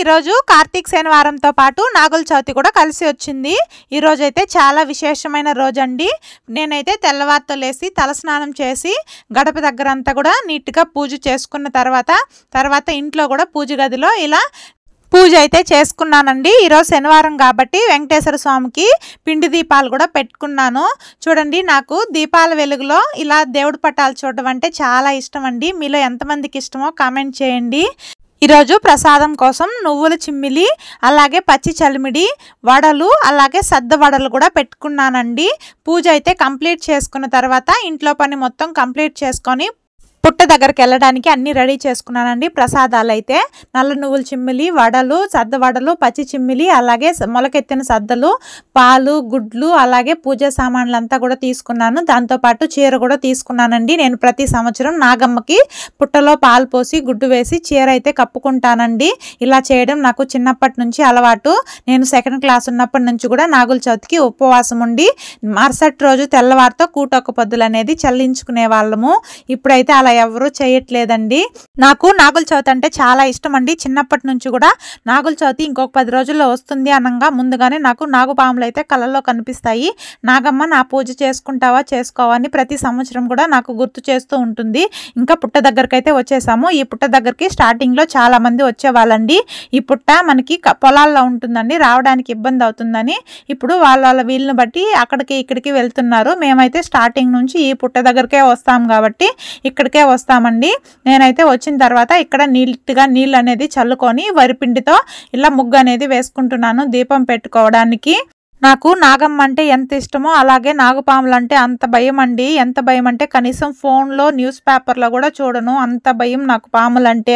ఈరోజు కార్తీక శనివారంతో పాటు నాగుల చవితి కూడా కలిసి వచ్చింది. ఈరోజు అయితే చాలా విశేషమైన రోజు అండి. నేనైతే తెల్లవారితో లేసి తలస్నానం చేసి గడప దగ్గర అంతా కూడా నీట్గా పూజ చేసుకున్న తర్వాత ఇంట్లో కూడా పూజ గదిలో ఇలా పూజ అయితే చేసుకున్నానండి. ఈరోజు శనివారం కాబట్టి వెంకటేశ్వర స్వామికి పిండి దీపాలు కూడా పెట్టుకున్నాను. చూడండి, నాకు దీపాల వెలుగులో ఇలా దేవుడి పటాలు చూడడం అంటే చాలా ఇష్టం అండి. మీలో ఎంతమందికి ఇష్టమో కామెంట్ చేయండి. ఈరోజు ప్రసాదం కోసం నువ్వుల చిమ్మిలి, అలాగే పచ్చి చలిమిడి వడలు, అలాగే సద్ద వడలు కూడా పెట్టుకున్నానండి. పూజ అయితే కంప్లీట్ చేసుకున్న తర్వాత ఇంట్లో పని మొత్తం కంప్లీట్ చేసుకొని పుట్ట దగ్గరికి వెళ్ళడానికి అన్నీ రెడీ చేసుకున్నానండి. ప్రసాదాలు అయితే నల్ల నువ్వుల చిమ్మిలి, వడలు, సద్ద వడలు, పచ్చి చిమ్మిలి, అలాగే మొలకెత్తిన సద్దలు, పాలు, గుడ్లు, అలాగే పూజ సామాన్లు అంతా కూడా తీసుకున్నాను. దాంతోపాటు చీర కూడా తీసుకున్నానండి. నేను ప్రతి సంవత్సరం నాగమ్మకి పుట్టలో పాలు పోసి గుడ్డు వేసి చీర అయితే కప్పుకుంటానండి. ఇలా చేయడం నాకు చిన్నప్పటి నుంచి అలవాటు. నేను సెకండ్ క్లాస్ ఉన్నప్పటి నుంచి కూడా నాగుల చవితికి ఉపవాసం ఉండి మరుసటి రోజు తెల్లవారితో కూటొక్క పొద్దులు అనేది చెల్లించుకునే వాళ్ళము. ఇప్పుడైతే అలా ఎవరు చేయట్లేదండి. నాకు నాగుల చవితి అంటే చాలా ఇష్టం అండి. చిన్నప్పటి నుంచి కూడా నాగుల చవితి ఇంకొక 10 రోజుల్లో వస్తుంది అనగా ముందుగానే నాకు నాగుపాములు అయితే కళ్ళల్లో కనిపిస్తాయి. నాగమ్మ నా పూజ చేసుకుంటావా చేసుకోవా అని ప్రతి సంవత్సరం కూడా నాకు గుర్తు చేస్తూ ఉంటుంది. ఇంకా పుట్ట దగ్గరికి అయితే వచ్చేసాము. ఈ పుట్ట దగ్గరికి స్టార్టింగ్లో చాలా మంది వచ్చేవాళ్ళండి. ఈ పుట్ట మనకి పొలాల్లో ఉంటుందండి, రావడానికి ఇబ్బంది అవుతుందని ఇప్పుడు వాళ్ళ వీళ్ళని బట్టి అక్కడికి ఇక్కడికి వెళ్తున్నారు. మేమైతే స్టార్టింగ్ నుంచి ఈ పుట్ట దగ్గరికే వస్తాం కాబట్టి ఇక్కడికే వస్తామండి. నేనైతే వచ్చిన తర్వాత ఇక్కడ నీట్గా నీళ్ళు అనేది చల్లుకొని వరిపిండితో ఇలా ముగ్గు అనేది వేసుకుంటున్నాను దీపం పెట్టుకోవడానికి. నాకు నాగమ్మ అంటే ఎంత ఇష్టమో అలాగే నాగుపాములు అంటే అంత భయం అండి. ఎంత భయం అంటే కనీసం ఫోన్లో న్యూస్ పేపర్లో కూడా చూడను, అంత భయం నాకు పాములంటే.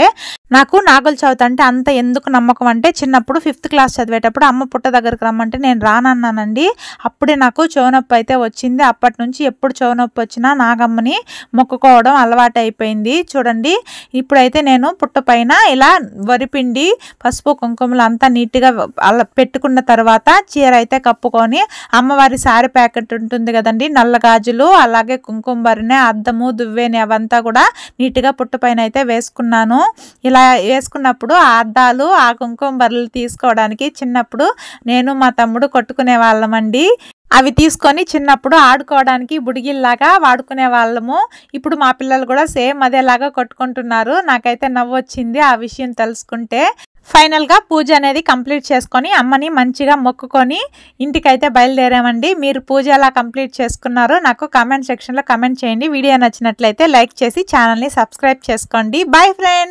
నాకు నాగుల చవితి అంటే అంత ఎందుకు నమ్మకం అంటే చిన్నప్పుడు 5th క్లాస్ చదివేటప్పుడు అమ్మ పుట్ట దగ్గరికి రమ్మంటే నేను రానన్నానండి. అప్పుడే నాకు చెవునొప్పి అయితే వచ్చింది. అప్పటి నుంచి ఎప్పుడు చెవునొప్పి వచ్చినా నాగమ్మని మొక్కుకోవడం అలవాటు అయిపోయింది. చూడండి, ఇప్పుడైతే నేను పుట్ట పైన ఇలా వరిపిండి, పసుపు, కుంకుమలు అంతా నీట్గా అలా పెట్టుకున్న తర్వాత చీర అయితే కప్పుకొని అమ్మవారి సారీ ప్యాకెట్ ఉంటుంది కదండి, నల్ల గాజులు, అలాగే కుంకుమ భరిణె, అద్దము, దువ్వెని అవంతా కూడా నీట్గా పుట్ట పైన అయితే వేసుకున్నాను. ఇలా వేసుకున్నప్పుడు ఆ అద్దాలు, ఆ కుంకుమ బర్రెలు తీసుకోవడానికి చిన్నప్పుడు నేను మా తమ్ముడు కొట్టుకునే వాళ్ళమండి. అవి తీసుకొని చిన్నప్పుడు ఆడుకోవడానికి బుడిగిల్లాగా వాడుకునే వాళ్ళము. ఇప్పుడు మా పిల్లలు కూడా సేమ్ అదేలాగా కొట్టుకుంటున్నారు. నాకైతే నవ్వు వచ్చింది ఆ విషయం తెలుసుకుంటే. ఫైనల్గా పూజ అనేది కంప్లీట్ చేసుకొని అమ్మని మంచిగా మొక్కుకొని ఇంటికైతే బయలుదేరామండి. మీరు పూజ ఎలా కంప్లీట్ చేసుకున్నారో నాకు కామెంట్ సెక్షన్లో కామెంట్ చేయండి. వీడియో నచ్చినట్లయితే లైక్ చేసి ఛానల్ని సబ్స్క్రైబ్ చేసుకోండి. Bye friends.